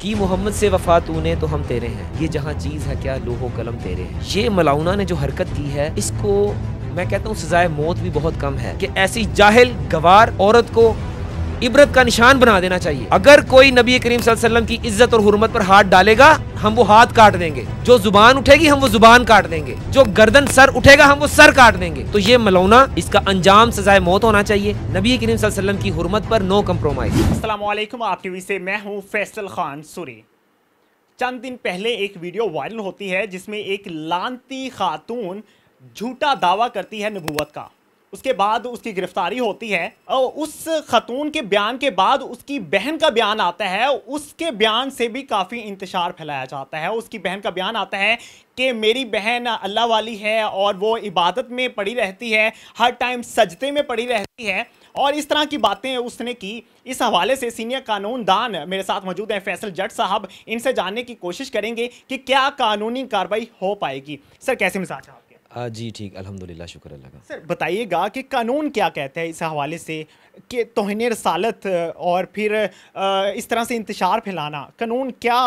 कि मोहम्मद से वफा तूने तो हम तेरे हैं, ये जहाँ चीज़ है क्या लोहो कलम तेरे हैं। ये मलाउना ने जो हरकत की है, इसको मैं कहता हूँ सजाए मौत भी बहुत कम है कि ऐसी जाहिल गवार औरत को इबरत का निशान बना देना चाहिए। अगर कोई नबी करीम सल्लल्लाहु अलैहि वसल्लम की इज्जत और हुर्मत पर हाथ डालेगा, हम वो हाथ काट देंगे। जो जुबान उठेगी हम वो जुबान काट देंगे। जो गर्दन सर उठेगा हम वो सर काट देंगे। तो ये मलौना, इसका अंजाम सजाए मौत होना चाहिए। नबी करीम सल्लल्लाहु अलैहि वसल्लम की हुर्मत पर नो कम्प्रोमाइज। अस्सलाम वालेकुम, आप टीवी से मैं हूं फैसल खान सूरी। चंद दिन पहले एक वीडियो वायरल होती है जिसमें एक लानती खातून झूठा दावा करती है नबूवत का। उसके बाद उसकी गिरफ्तारी होती है और उस खातून के बयान के बाद उसकी बहन का बयान आता है। उसके बयान से भी काफ़ी इंतशार फैलाया जाता है। उसकी बहन का बयान आता है कि मेरी बहन अल्लाह वाली है और वो इबादत में पड़ी रहती है, हर टाइम सजदे में पड़ी रहती है और इस तरह की बातें उसने की। इस हवाले से सीनियर कानूनदान मेरे साथ मौजूद हैं फैसल जट साहब। इनसे जानने की कोशिश करेंगे कि क्या कानूनी कार्रवाई हो पाएगी। सर, कैसे मिजाज है आपके? जी ठीक, अल्हम्दुलिल्लाह, शुक्र अल्लाह का। सर बताइएगा कि कानून क्या कहता है इस हवाले से कि तौहीन रसालत और फिर इस तरह से इंतशार फैलाना, कानून क्या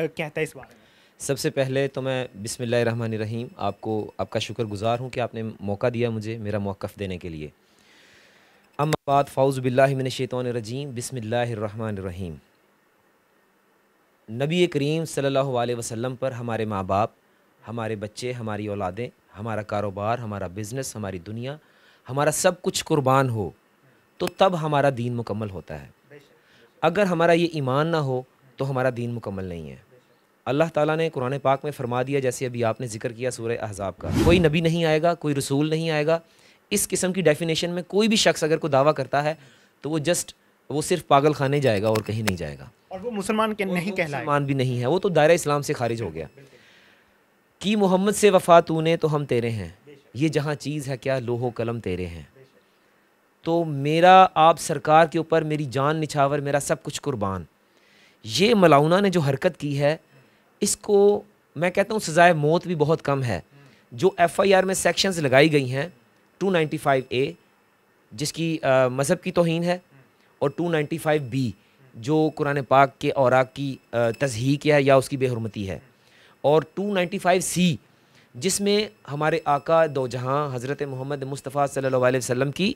कहता है इस बारे में? सबसे पहले तो मैं बिस्मिल्लाहिर्रहमानिर्रहीम आपका शुक्रगुजार हूँ कि आपने मौका दिया मुझे मेरा मौक़िफ़ देने के लिए। अम्मा बाद फ़ाउज़ु बिल्लाहि मिनश शैतानिर बिस्मिल्लाहिर्रहमानिर्रहीम। नबी करीम सल्लल्लाहु अलैहि वसल्लम पर हमारे माँ बाप, हमारे बच्चे, हमारी औलादें, हमारा कारोबार, हमारा बिज़नेस, हमारी दुनिया, हमारा सब कुछ कुर्बान हो तो तब हमारा दीन मुकम्मल होता है। अगर हमारा ये ईमान ना हो तो हमारा दीन मुकम्मल नहीं है। अल्लाह ताला ने कुरान पाक में फरमा दिया, जैसे अभी आपने जिक्र किया सूरह अहज़ाब का, कोई नबी नहीं आएगा, कोई रसूल नहीं आएगा। इस किस्म की डेफिनेशन में कोई भी शख्स अगर कोई दावा करता है तो वो सिर्फ पागल खाने जाएगा और कहीं नहीं जाएगा। और वो मुसलमान के नहीं कहलाएगा, मुसलमान भी नहीं है, वो तो दायरा इस्लाम से खारिज हो गया। कि मोहम्मद से वफा तूने तो हम तेरे हैं, ये जहाँ चीज़ है क्या लोहो कलम तेरे हैं। तो मेरा आप सरकार के ऊपर मेरी जान निछावर, मेरा सब कुछ कुर्बान। ये मलाउना ने जो हरकत की है, इसको मैं कहता हूँ सजाए मौत भी बहुत कम है। जो FIR में सेक्शंस लगाई गई हैं 295A जिसकी मज़हब की तौहीन है, और 295B जो कुरान पाक के औराक की तज़हीक है या उसकी बेहुरमती है, और 295C जिसमें हमारे आका दो जहां हज़रत मोहम्मद मुस्तफ़ा सल्लल्लाहु अलैहि वसल्लम की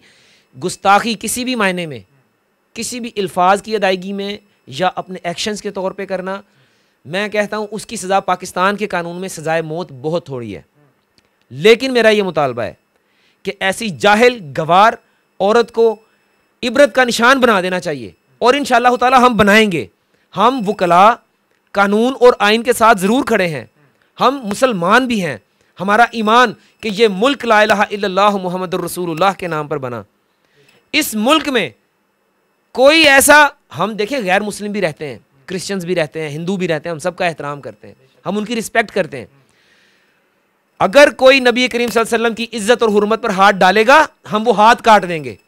गुस्ताखी किसी भी मायने में, किसी भी अल्फाज की अदायगी में या अपने एक्शंस के तौर पे करना, मैं कहता हूँ उसकी सज़ा पाकिस्तान के कानून में सज़ाए मौत बहुत थोड़ी है। लेकिन मेरा ये मुतालबा है कि ऐसी जाहिल गवार औरत को इबरत का निशान बना देना चाहिए, और इंशाअल्लाह ताला हम बनाएंगे। हम वकला कानून और आइन के साथ ज़रूर खड़े हैं, हम मुसलमान भी हैं। हमारा ईमान कि ये मुल्क ला इलाहा इल्लल्लाह मुहम्मदुर रसूलुल्लाह के नाम पर बना। इस मुल्क में कोई ऐसा, हम देखें गैर मुस्लिम भी रहते हैं, क्रिश्चियंस भी रहते हैं, हिंदू भी रहते हैं, हम सबका एहतराम करते हैं, हम उनकी रिस्पेक्ट करते हैं। अगर कोई नबी करीम सल्लल्लाहु अलैहि वसल्लम की इज्जत और हुर्मत पर हाथ डालेगा, हम वो हाथ काट देंगे।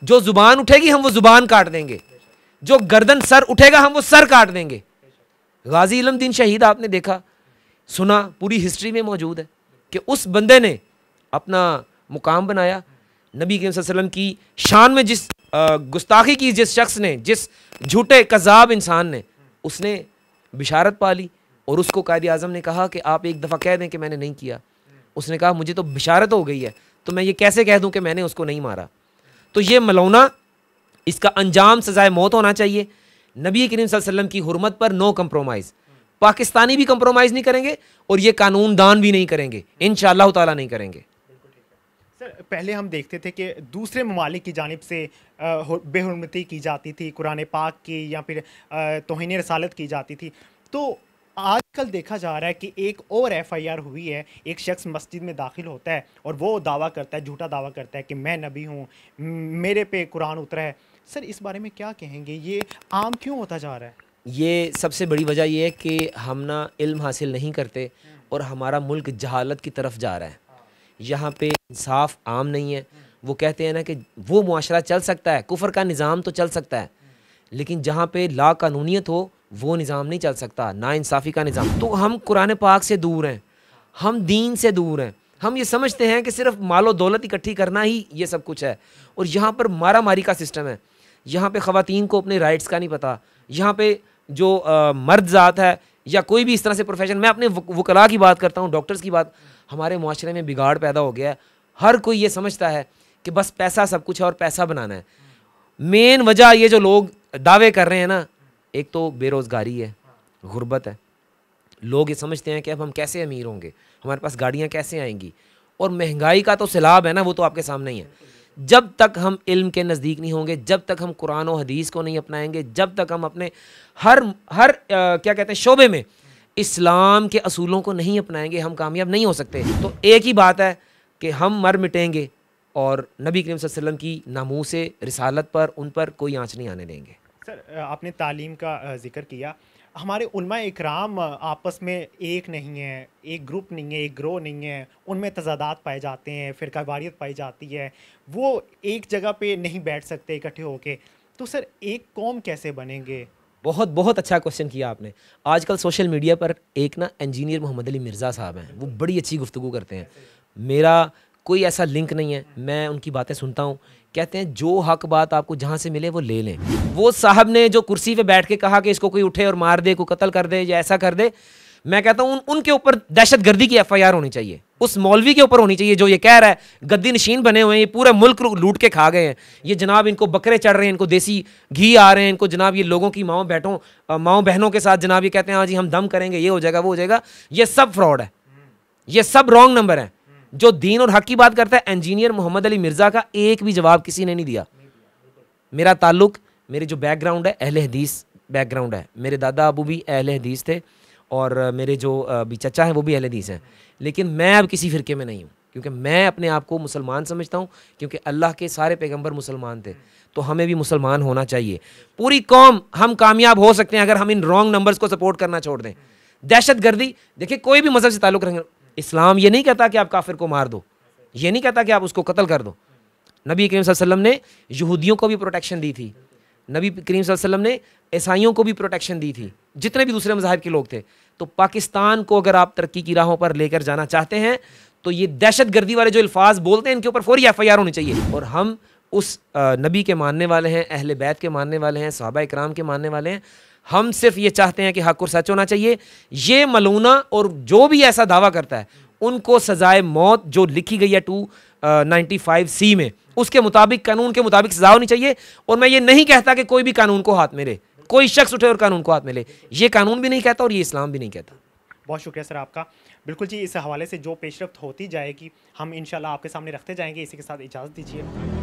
जो जुबान उठेगी हम वो जुबान काट देंगे। जो गर्दन सर उठेगा हम वो सर काट देंगे। गाजी इल्मुद्दीन शहीद आपने देखा सुना, पूरी हिस्ट्री में मौजूद है कि उस बंदे ने अपना मुकाम बनाया। नबी करीम सल्लल्लाहु अलैहि वसल्लम की शान में जिस गुस्ताखी की जिस शख्स ने, जिस झूठे कज़ाब इंसान ने, उसने बिशारत पा ली और उसको कायद आज़म ने कहा कि आप एक दफ़ा कह दें कि मैंने नहीं किया। उसने कहा मुझे तो बिशारत हो गई है, तो मैं ये कैसे कह दूं कि मैंने उसको नहीं मारा। तो ये मलौना, इसका अंजाम सजाए मौत होना चाहिए। नबी करीम सल्लल्लाहु अलैहि वसल्लम की हुर्मत पर नो कम्प्रोमाइज़। पाकिस्तानी भी कम्प्रोमाइज़ नहीं करेंगे और ये कानूनदान भी नहीं करेंगे, इंशाअल्लाह ताला नहीं करेंगे। सर, पहले हम देखते थे कि दूसरे ममालिक की जानिब से बेहुरमती की जाती थी, कुरान पाक की या फिर तौहीन रसालत की जाती थी। तो आजकल देखा जा रहा है कि एक और FIR हुई है, एक शख्स मस्जिद में दाखिल होता है और वो दावा करता है, झूठा दावा करता है कि मैं नबी हूँ, मेरे पे कुरान उतरा है। सर, इस बारे में क्या कहेंगे? ये आम क्यों होता जा रहा है? ये सबसे बड़ी वजह यह है कि हम ना इल्म हासिल नहीं करते और हमारा मुल्क जहालत की तरफ जा रहा है। यहाँ पे इंसाफ आम नहीं है। वो कहते हैं ना कि वो मुआशरा चल सकता है, कुफर का निज़ाम तो चल सकता है, लेकिन जहाँ पे ला कानूनियत हो वो निज़ाम नहीं चल सकता, ना इंसाफ़ी का निज़ाम। तो हम कुरान पाक से दूर हैं, हम दीन से दूर हैं। हम ये समझते हैं कि सिर्फ मालो दौलत इकट्ठी करना ही ये सब कुछ है, और यहाँ पर मारा मारी का सिस्टम है। यहाँ पे ख़वातीन को अपने राइट्स का नहीं पता, यहाँ पे जो मर्द ज़ात है या कोई भी इस तरह से प्रोफेशन, मैं अपने वकला की बात करता हूँ, डॉक्टर्स की बात, हमारे माशरे में बिगाड़ पैदा हो गया है। हर कोई ये समझता है कि बस पैसा सब कुछ है और पैसा बनाना है। मेन वजह ये जो लोग दावे कर रहे हैं ना, एक तो बेरोज़गारी है, गुर्बत है। लोग ये समझते हैं कि अब हम कैसे अमीर होंगे, हमारे पास गाड़ियाँ कैसे आएंगी, और महंगाई का तो सैलाब है ना, वो तो आपके सामने ही है। जब तक हम इल्म के नज़दीक नहीं होंगे, जब तक हम कुरान और हदीस को नहीं अपनाएंगे, जब तक हम अपने हर क्या कहते हैं शोबे में इस्लाम के असूलों को नहीं अपनाएंगे, हम कामयाब नहीं हो सकते। तो एक ही बात है कि हम मर मिटेंगे और नबी करीम सल्लल्लाहु अलैहि वसल्लम की नामूस रिसालत पर, उन पर कोई आँच नहीं आने देंगे। सर, आपने तालीम का जिक्र किया। हमारे उलमा इकराम आपस में एक नहीं है, एक ग्रुप नहीं है, एक ग्रोह नहीं है, उनमें तज़ादात पाए जाते हैं, फ़िरक़ावारियत पाई जाती है, वो एक जगह पे नहीं बैठ सकते इकट्ठे होके। तो सर, एक कौम कैसे बनेंगे? बहुत बहुत अच्छा क्वेश्चन किया आपने। आजकल सोशल मीडिया पर एक ना इंजीनियर मोहम्मद अली मिर्ज़ा साहब हैं, वो बड़ी अच्छी गुफ्तगू करते हैं। मेरा कोई ऐसा लिंक नहीं है, मैं उनकी बातें सुनता हूँ। कहते हैं जो हक बात आपको जहाँ से मिले वो ले लें। वो साहब ने जो कुर्सी पे बैठ के कहा कि इसको कोई उठे और मार दे, कोई कत्ल कर दे या ऐसा कर दे, मैं कहता हूँ उनके ऊपर दहशतगर्दी की FIR होनी चाहिए। उस मौलवी के ऊपर होनी चाहिए जो ये कह रहा है गद्दी नशीन बने हुए हैं, ये पूरा मुल्क लूट के खा गए हैं, ये जनाब इनको बकरे चढ़ रहे हैं, इनको देसी घी आ रहे हैं, इनको जनाब ये लोगों की माओ बहनों के साथ जनाब ये कहते हैं हाँ जी हम दम करेंगे, ये हो जाएगा वो हो जाएगा। ये सब फ्रॉड है, ये सब रॉन्ग नंबर है। जो दीन और हक की बात करता है, इंजीनियर मोहम्मद अली मिर्ज़ा का एक भी जवाब किसी ने नहीं दिया। मेरा ताल्लुक, मेरी जो बैकग्राउंड है अहले हदीस बैकग्राउंड है, मेरे दादा अबू भी अहले हदीस थे और मेरे जो भी चचा हैं वो भी अहले हदीस हैं। लेकिन मैं अब किसी फ़िरके में नहीं हूँ, क्योंकि मैं अपने आप को मुसलमान समझता हूँ, क्योंकि अल्लाह के सारे पैगंबर मुसलमान थे, तो हमें भी मुसलमान होना चाहिए। पूरी कौम हम कामयाब हो सकते हैं अगर हम इन रॉन्ग नंबर्स को सपोर्ट करना छोड़ दें। दहशतगर्दी, देखिए कोई भी मज़हब से ताल्लुक़ रखें, इस्लाम ये नहीं कहता कि आप काफिर को मार दो, ये नहीं कहता कि आप उसको कत्ल कर दो। नबी करीम सल्लल्लाहु अलैहि वसल्लम ने यहूदियों को भी प्रोटेक्शन दी थी, नबी करीम सल्लल्लाहु अलैहि वसल्लम ने ईसाइयों को भी प्रोटेक्शन दी थी, जितने भी दूसरे मज़ाहिब के लोग थे। तो पाकिस्तान को अगर आप तरक्की की राहों पर लेकर जाना चाहते हैं तो ये दहशतगर्दी वाले जो अल्फाज बोलते हैं इनके ऊपर फौरी FIR होनी चाहिए। और हम उस नबी के मानने वाले हैं, अहले बैत के मानने वाले हैं, सहाबा इकराम के मानने वाले हैं। हम सिर्फ ये चाहते हैं कि हक और सच होना चाहिए। ये मलूना और जो भी ऐसा दावा करता है उनको सजाए मौत जो लिखी गई है 295C में, उसके मुताबिक, कानून के मुताबिक सजा होनी चाहिए। और मैं ये नहीं कहता कि कोई भी कानून को हाथ में ले, कोई शख्स उठे और कानून को हाथ में ले, ये कानून भी नहीं कहता और ये इस्लाम भी नहीं कहता। बहुत शुक्रिया सर आपका। बिल्कुल जी, इस हवाले से जो पेशरफ्त होती जाएगी हम इंशाल्लाह आपके सामने रखते जाएंगे। इसी के साथ इजाज़त दीजिए।